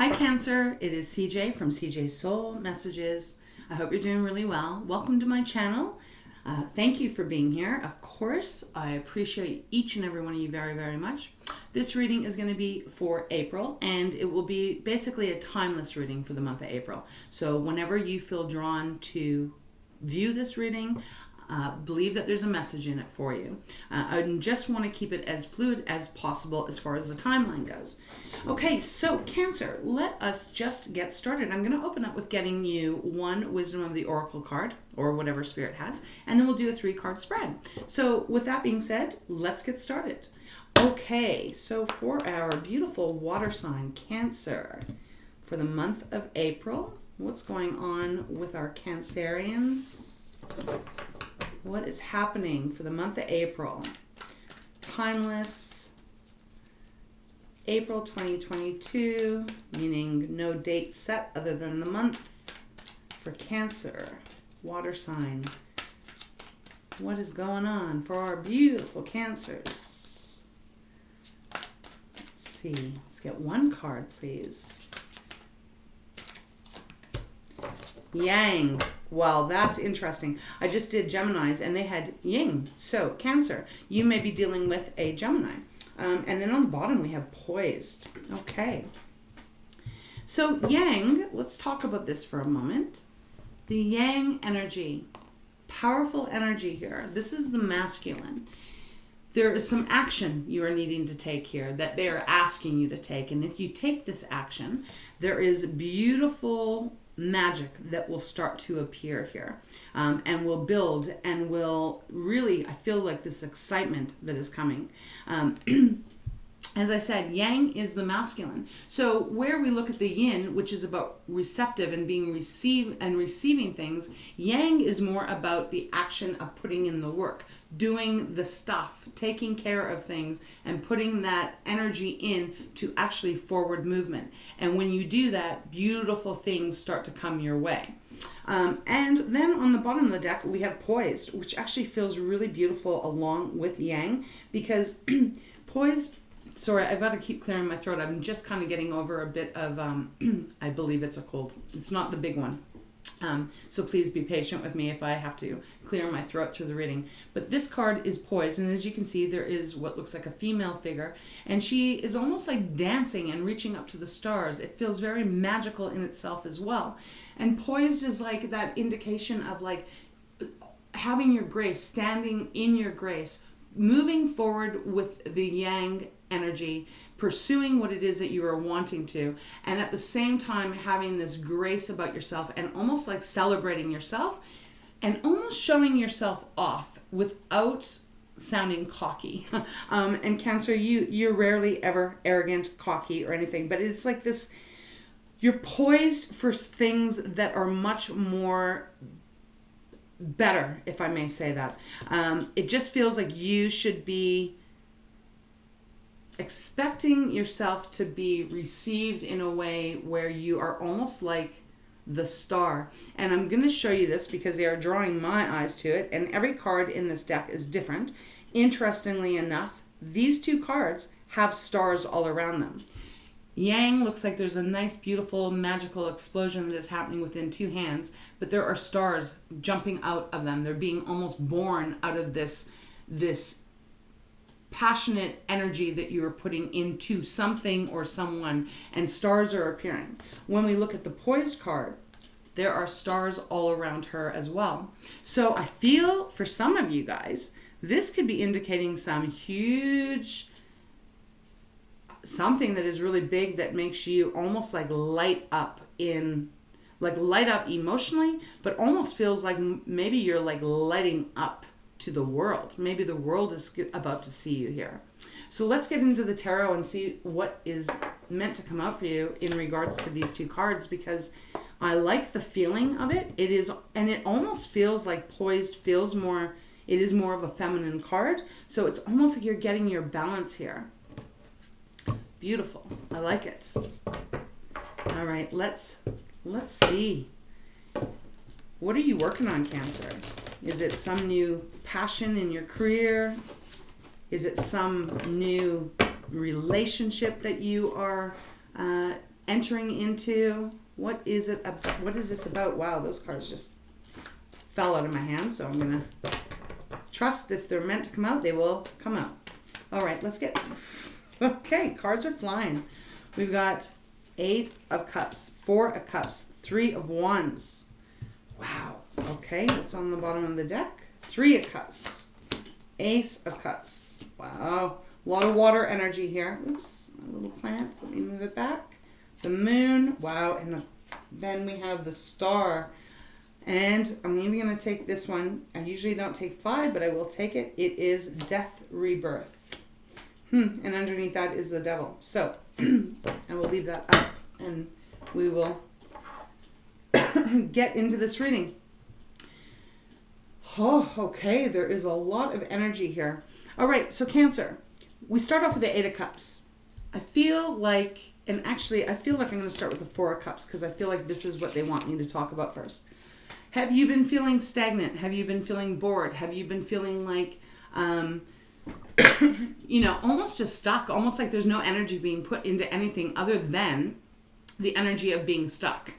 Hi Cancer, it is CJ from CJ's Soul Messages. I hope you're doing really well. Welcome to my channel. Thank you for being here. Of course, I appreciate each and every one of you very, very much. This reading is going to be for April, and it will be basically a timeless reading for the month of April. So whenever you feel drawn to view this reading, believe that there's a message in it for you. I just want to keep it as fluid as possible as far as the timeline goes. Okay, so Cancer, let us just get started. I'm going to open up with getting you one Wisdom of the Oracle card, or whatever Spirit has, and then we'll do a 3-card spread. So with that being said, let's get started. Okay, so for our beautiful water sign, Cancer, for the month of April, what's going on with our Cancerians? What is happening for the month of April? Timeless, April 2022, meaning no date set other than the month. For Cancer, water sign, what is going on for our beautiful Cancers? Let's see. Let's get one card, please. Yang. Well, that's interesting. I just did Geminis and they had Yin. So, Cancer, you may be dealing with a Gemini. And then on the bottom we have Poised. Okay. So, Yang, let's talk about this for a moment. The Yang energy. Powerful energy here. This is the masculine. There is some action you are needing to take here that they are asking you to take. And if you take this action, there is beautiful magic that will start to appear here, and will build and will really, I feel like this excitement that is coming. As I said, Yang is the masculine. So where we look at the Yin, which is about receptive and being receiving things, Yang is more about the action of putting in the work, doing the stuff, taking care of things, and putting that energy in to actually forward movement. And when you do that, beautiful things start to come your way. And then on the bottom of the deck, we have Poised, which actually feels really beautiful along with Yang, because Poised, sorry, I've got to keep clearing my throat. I'm just kind of getting over a bit of, I believe it's a cold. It's not the big one. So please be patient with me if I have to clear my throat through the reading. But this card is Poised, and as you can see, there is what looks like a female figure, and she is almost like dancing and reaching up to the stars. It feels very magical in itself as well. And Poised is like that indication of like having your grace, standing in your grace, moving forward with the Yang energy, pursuing what it is that you are wanting to, and at the same time having this grace about yourself and almost like celebrating yourself and almost showing yourself off without sounding cocky. And Cancer, you're rarely ever arrogant, cocky, or anything, but it's like this, you're poised for things that are much more better, if I may say that. It just feels like you should be expecting yourself to be received in a way where you are almost like the star. And I'm going to show you this because they are drawing my eyes to it, and every card in this deck is different. Interestingly enough, these two cards have stars all around them. Yang looks like there's a nice, beautiful, magical explosion that is happening within two hands, but there are stars jumping out of them. They're being almost born out of this passionate energy that you are putting into something or someone, and stars are appearing. When we look at the Poised card, there are stars all around her as well. So I feel for some of you guys, this could be indicating some huge, something that is really big that makes you almost like light up emotionally, but almost feels like maybe you're like lighting up to the world. Maybe the world is about to see you here. So let's get into the tarot and see what is meant to come out for you in regards to these two cards, because I like the feeling of it. It is, and it almost feels like Poised feels more, it is more of a feminine card. So it's almost like you're getting your balance here. Beautiful. I like it. All right, let's see. What are you working on, Cancer? Is it some new passion in your career? Is it some new relationship that you are entering into, what is this about? Wow, those cards just fell out of my hand, so I'm going to trust if they're meant to come out, they will come out. All right, let's get, okay, cards are flying. We've got 8 of Cups, 4 of Cups, 3 of Wands. Wow. Okay, what's on the bottom of the deck? 3 of Cups, Ace of Cups. Wow. A lot of water energy here. Oops, my little plant. Let me move it back. The Moon. Wow. And then we have the Star. And I'm even going to take this one. I usually don't take 5, but I will take it. It is Death Rebirth. And underneath that is the Devil. So I will leave that up and we will get into this reading. Oh, okay. There is a lot of energy here. All right. So Cancer, we start off with the 8 of Cups. I feel like, and actually I feel like I'm going to start with the 4 of Cups because I feel like this is what they want me to talk about first. Have you been feeling stagnant? Have you been feeling bored? Have you been feeling like, you know, almost just stuck, almost like there's no energy being put into anything other than the energy of being stuck?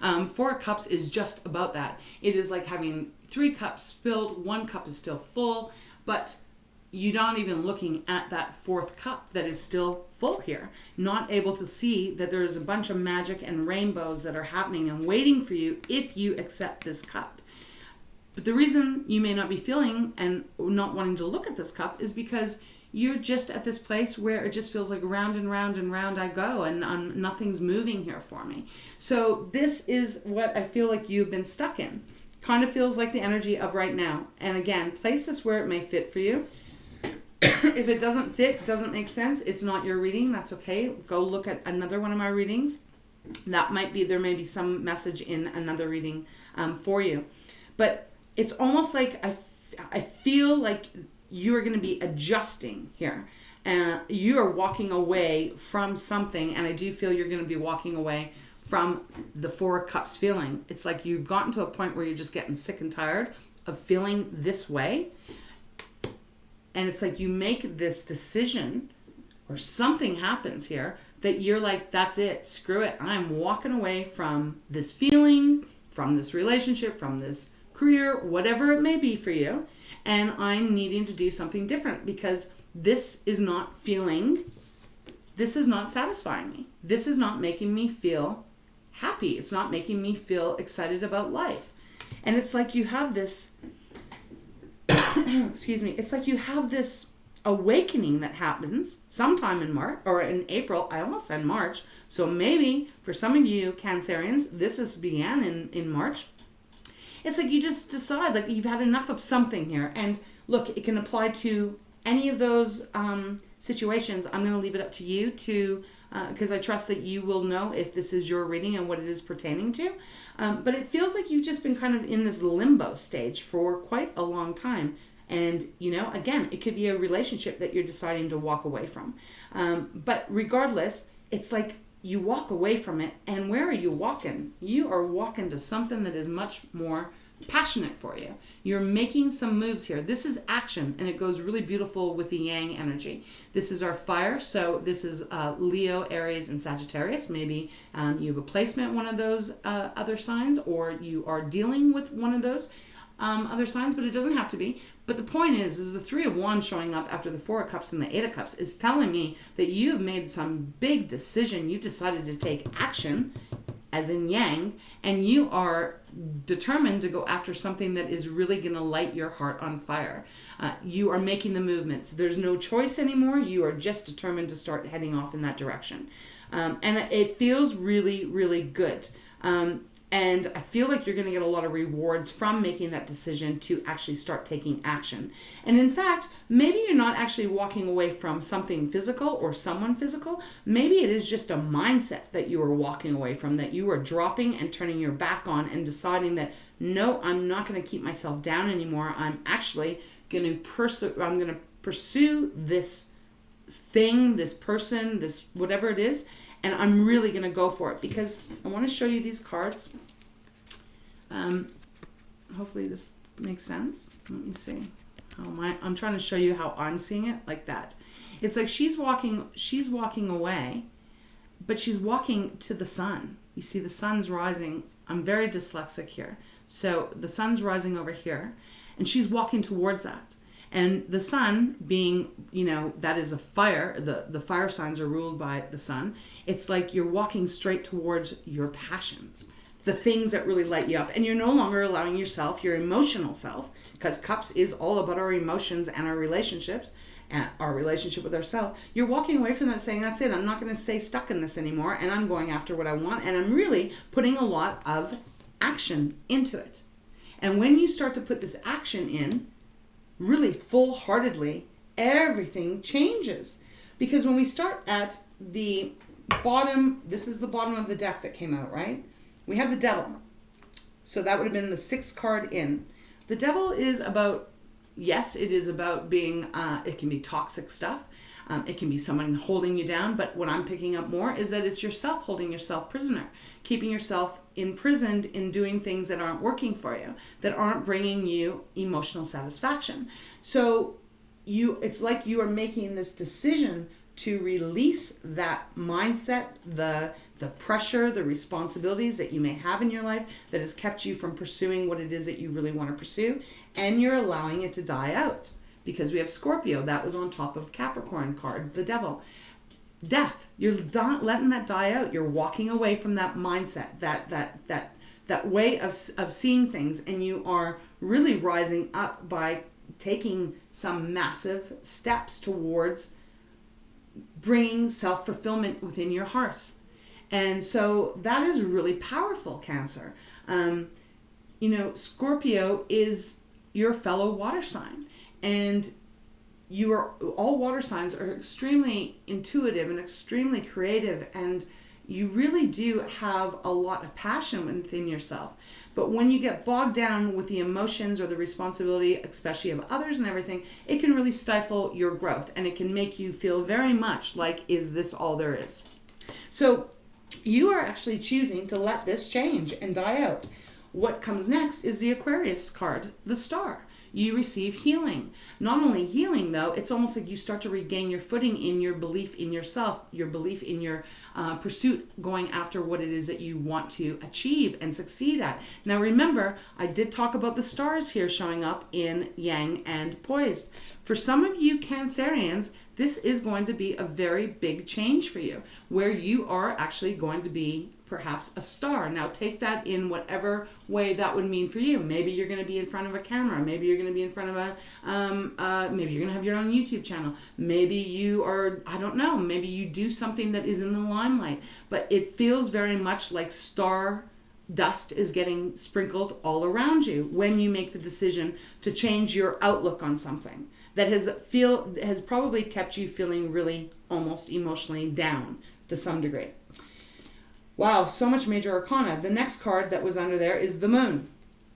4 of Cups is just about that. It is like having 3 cups spilled, 1 cup is still full, but you're not even looking at that 4th cup that is still full here. Not able to see that there's a bunch of magic and rainbows that are happening and waiting for you if you accept this cup. But the reason you may not be feeling and not wanting to look at this cup is because you're just at this place where it just feels like round and round and round I go and nothing's moving here for me. So this is what I feel like you've been stuck in. Kind of feels like the energy of right now. And again, place this where it may fit for you. If it doesn't fit, doesn't make sense, it's not your reading, that's okay. Go look at another one of my readings. There may be some message in another reading for you. But it's almost like I feel like you are going to be adjusting here. You are walking away from something, and I do feel you're going to be walking away from the 4 of Cups feeling. It's like you've gotten to a point where you're just getting sick and tired of feeling this way. And it's like you make this decision or something happens here that you're like, that's it, screw it. I'm walking away from this feeling, from this relationship, from this career, whatever it may be for you. And I'm needing to do something different because this is not satisfying me. This is not making me feel happy. It's not making me feel excited about life. And it's like you have this excuse me, it's like you have this awakening that happens sometime in March or in April. I almost said March. So maybe for some of you Cancerians, this began in March. It's like you just decide like you've had enough of something here. And look, it can apply to any of those situations. I'm going to leave it up to you to, because I trust that you will know if this is your reading and what it is pertaining to. But it feels like you've just been kind of in this limbo stage for quite a long time. And, you know, again, it could be a relationship that you're deciding to walk away from. But regardless, it's like you walk away from it. And where are you walking? You are walking to something that is much more passionate for you. You're making some moves here. This is action, and it goes really beautiful with the yang energy. This is our fire, so this is Leo, Aries, and Sagittarius. Maybe you have a placement one of those other signs, or you are dealing with one of those other signs, but it doesn't have to be. But the point is the 3 of Wands showing up after the 4 of Cups and the 8 of Cups is telling me that you have made some big decision. You decided to take action, as in yang, and you are determined to go after something that is really going to light your heart on fire. You are making the movements. There's no choice anymore. You are just determined to start heading off in that direction. And it feels really, really good. And I feel like you're going to get a lot of rewards from making that decision to actually start taking action. And in fact, maybe you're not actually walking away from something physical or someone physical. Maybe it is just a mindset that you are walking away from, that you are dropping and turning your back on and deciding that, no, I'm not going to keep myself down anymore. I'm actually going to pursue this thing, this person, this whatever it is, and I'm really going to go for it because I want to show you these cards. Hopefully this makes sense. Let me see. I'm trying to show you how I'm seeing it like that. It's like she's walking away, but she's walking to the sun. You see the sun's rising. I'm very dyslexic here. So the sun's rising over here, and she's walking towards that. And the sun being, that is a fire. The fire signs are ruled by the sun. It's like you're walking straight towards your passions, the things that really light you up. And you're no longer allowing yourself, your emotional self, because Cups is all about our emotions and our relationships, and our relationship with ourselves. You're walking away from that saying, that's it, I'm not going to stay stuck in this anymore, and I'm going after what I want, and I'm really putting a lot of action into it. And when you start to put this action in, really full-heartedly, everything changes. Because when we start at the bottom, this is the bottom of the deck that came out, right? We have the Devil. So that would have been the 6th card in. The Devil is about, yes, it is about being, it can be toxic stuff. It can be someone holding you down. But what I'm picking up more is that it's yourself holding yourself prisoner, keeping yourself imprisoned in doing things that aren't working for you, that aren't bringing you emotional satisfaction. So it's like you are making this decision to release that mindset, the pressure, the responsibilities that you may have in your life that has kept you from pursuing what it is that you really want to pursue, and you're allowing it to die out. Because we have Scorpio, that was on top of Capricorn card, the Devil. Death, you're not letting that die out. You're walking away from that mindset, that way of seeing things, and you are really rising up by taking some massive steps towards bringing self-fulfillment within your heart. And so that is really powerful, Cancer. Scorpio is your fellow water sign. And all water signs are extremely intuitive and extremely creative, and you really do have a lot of passion within yourself. But when you get bogged down with the emotions or the responsibility, especially of others and everything, it can really stifle your growth, and it can make you feel very much like, is this all there is? So you are actually choosing to let this change and die out. What comes next is the Aquarius card, the Star. You receive healing. Not only healing, though, it's almost like you start to regain your footing in your belief in yourself, your belief in your pursuit, going after what it is that you want to achieve and succeed at. Now, remember, I did talk about the stars here showing up in Yang and Poised. For some of you Cancerians, this is going to be a very big change for you, where you are actually going to be perhaps a star. Now take that in whatever way that would mean for you. Maybe you're going to be in front of a camera. Maybe you're going to be in front of maybe you're going to have your own YouTube channel. Maybe you are, I don't know, maybe you do something that is in the limelight. But it feels very much like star dust is getting sprinkled all around you when you make the decision to change your outlook on something that has probably kept you feeling really almost emotionally down to some degree. Wow, so much major arcana. The next card that was under there is the Moon.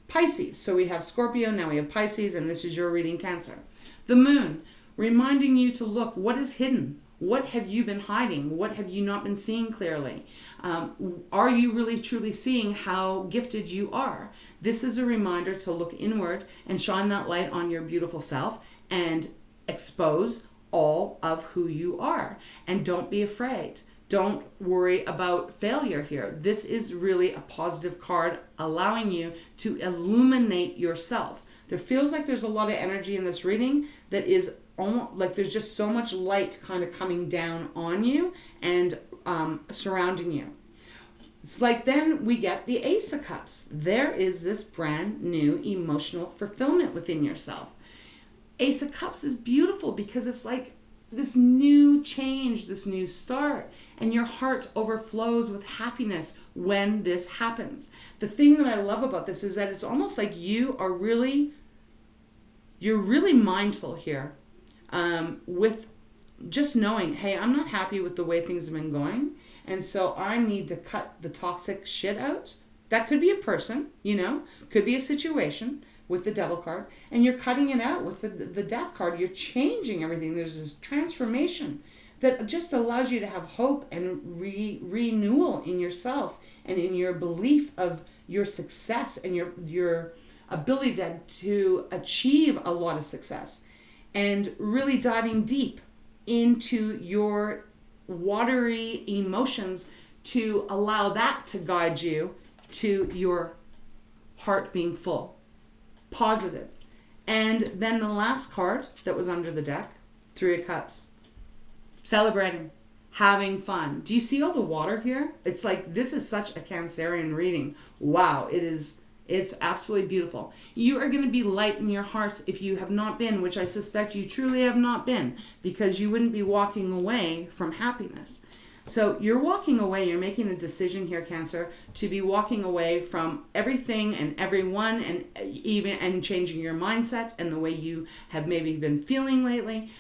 Pisces. So we have Scorpio, now we have Pisces, and this is your reading, Cancer. The Moon, reminding you to look, what is hidden? What have you been hiding? What have you not been seeing clearly? Are you really truly seeing how gifted you are? This is a reminder to look inward and shine that light on your beautiful self and expose all of who you are. And don't be afraid. Don't worry about failure here. This is really a positive card allowing you to illuminate yourself. There feels like there's a lot of energy in this reading that is almost like there's just so much light kind of coming down on you and surrounding you. It's like then we get the Ace of Cups. There is this brand new emotional fulfillment within yourself. Ace of Cups is beautiful because it's like this new change, this new start, and your heart overflows with happiness when this happens. The thing that I love about this is that it's almost like you're really mindful here with just knowing, hey, I'm not happy with the way things have been going, and so I need to cut the toxic shit out. That could be a person, could be a situation with the Devil card, and you're cutting it out with the Death card. You're changing everything. There's this transformation that just allows you to have hope and renewal in yourself and in your belief of your success and your ability to achieve a lot of success, and really diving deep into your watery emotions to allow that to guide you to your heart being full, positive. And then the last card that was under the deck, Three of Cups, celebrating, having fun. Do you see all the water here? It's like, this is such a Cancerian reading. Wow, it's absolutely beautiful. You are going to be light in your heart if you have not been, which I suspect you truly have not been, because you wouldn't be walking away from happiness. So you're walking away, you're making a decision here, Cancer, to be walking away from everything and everyone, and changing your mindset and the way you have maybe been feeling lately.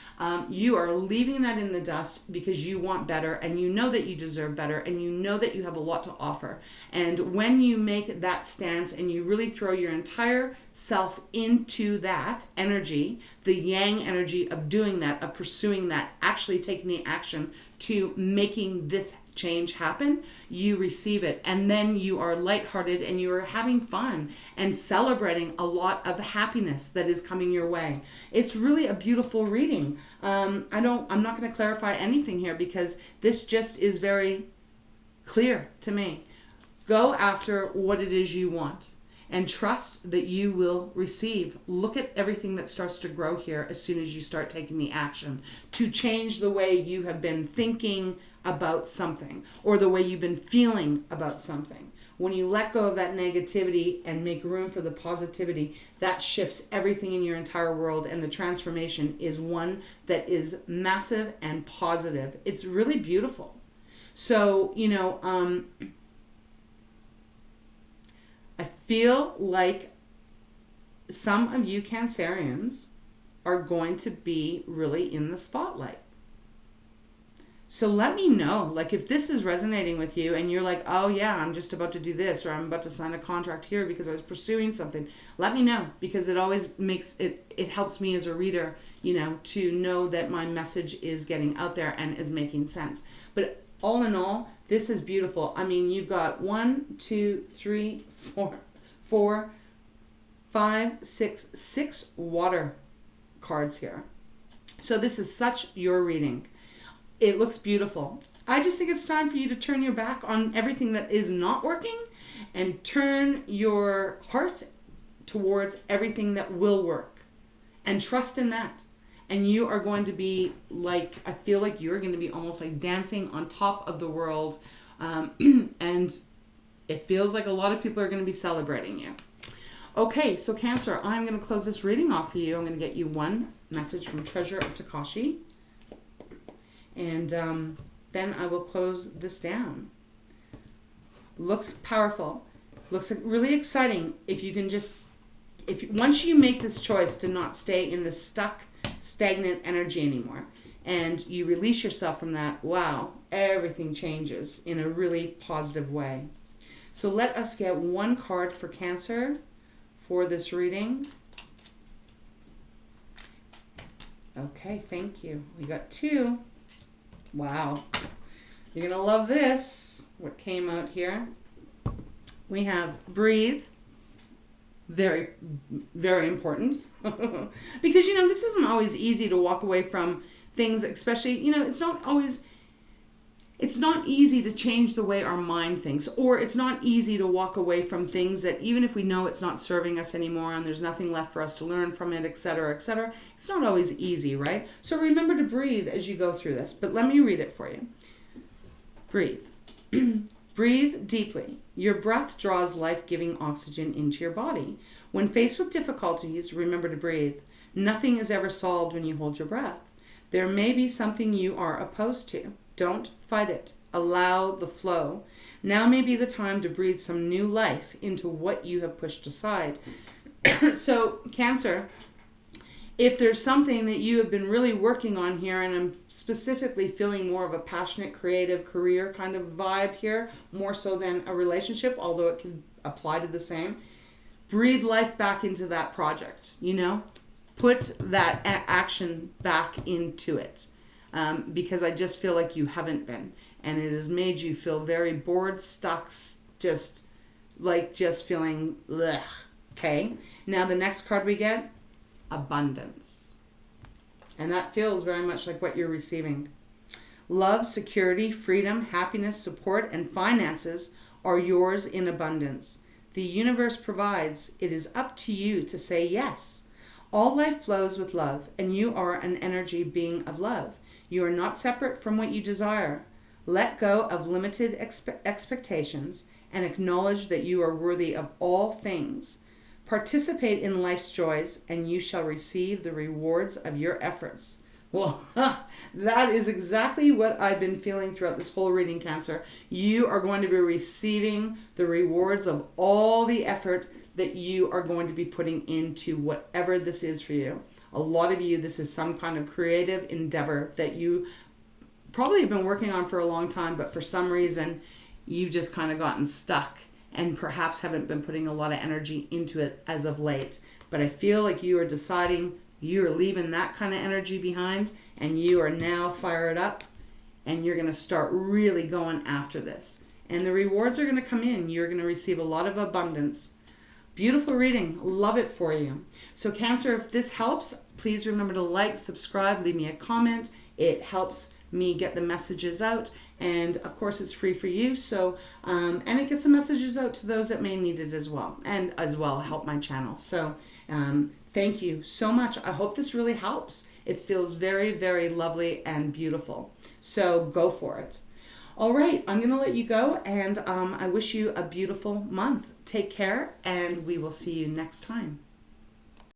You are leaving that in the dust because you want better, and you know that you deserve better, and you know that you have a lot to offer. And when you make that stance and you really throw your entire self into that energy, the yang energy of doing that, of pursuing that, actually taking the action to making this change happen, you receive it. And then you are lighthearted and you are having fun and celebrating a lot of happiness that is coming your way. It's really a beautiful reading. I'm not going to clarify anything here because this just is very clear to me. Go after what it is you want and trust that you will receive. Look at everything that starts to grow here as soon as you start taking the action to change the way you have been thinking about something or the way you've been feeling about something. When you let go of that negativity and make room for the positivity, that shifts everything in your entire world, and the transformation is one that is massive and positive. It's really beautiful. So, I feel like some of you Cancerians are going to be really in the spotlight. So let me know, like, if this is resonating with you and you're like, oh yeah, I'm just about to do this, or I'm about to sign a contract here because I was pursuing something. Let me know, because it always makes it helps me as a reader, to know that my message is getting out there and is making sense. But all in all, this is beautiful. I mean, you've got 6 water cards here. So this is such your reading. It looks beautiful. I just think it's time for you to turn your back on everything that is not working and turn your heart towards everything that will work, and trust in that. And you are going to be like, I feel like you're going to be almost like dancing on top of the world. And it feels like a lot of people are going to be celebrating you. Okay, so Cancer, I'm going to close this reading off for you. I'm going to get you one message from Treasure of Tikashi. And then I will close this down. Looks powerful. Looks really exciting. If you can once you make this choice to not stay in the stuck, stagnant energy anymore, and you release yourself from that, wow, everything changes in a really positive way. So let us get one card for Cancer for this reading. Okay, thank you. We got 2. Wow. You're going to love this, what came out here. We have breathe. Very, very important. Because, this isn't always easy to walk away from things, especially, it's not easy to change the way our mind thinks, or it's not easy to walk away from things that, even if we know it's not serving us anymore and there's nothing left for us to learn from it, etc., etc., it's not always easy, right? So remember to breathe as you go through this. But let me read it for you. Breathe. Breathe deeply. Your breath draws life-giving oxygen into your body. When faced with difficulties, remember to breathe. Nothing is ever solved when you hold your breath. There may be something you are opposed to. Don't fight it. Allow the flow. Now may be the time to breathe some new life into what you have pushed aside. So, Cancer, if there's something that you have been really working on here, and I'm specifically feeling more of a passionate, creative career kind of vibe here, more so than a relationship, although it can apply to the same, breathe life back into that project, Put that action back into it. Because I just feel like you haven't been. And it has made you feel very bored, stuck, just feeling blech. Okay? Now the next card we get, abundance. And that feels very much like what you're receiving. Love, security, freedom, happiness, support, and finances are yours in abundance. The universe provides. It is up to you to say yes. All life flows with love, and you are an energy being of love. You are not separate from what you desire. Let go of limited expectations and acknowledge that you are worthy of all things. Participate in life's joys, and you shall receive the rewards of your efforts. Well, that is exactly what I've been feeling throughout this whole reading, Cancer. You are going to be receiving the rewards of all the effort that you are going to be putting into whatever this is for you. A lot of you, this is some kind of creative endeavor that you probably have been working on for a long time, but for some reason, you've just kind of gotten stuck and perhaps haven't been putting a lot of energy into it as of late. But I feel like you are deciding you are leaving that kind of energy behind, and you are now fired up, and you're going to start really going after this. And the rewards are going to come in. You're going to receive a lot of abundance. Beautiful reading. Love it for you. So Cancer, if this helps, please remember to like, subscribe, leave me a comment. It helps me get the messages out, and of course it's free for you, so and it gets the messages out to those that may need it as well, and as well help my channel. So thank you so much. I hope this really helps. It feels very, very lovely and beautiful, so go for it. All right, I'm gonna let you go, and I wish you a beautiful month. Take care, and we will see you next time.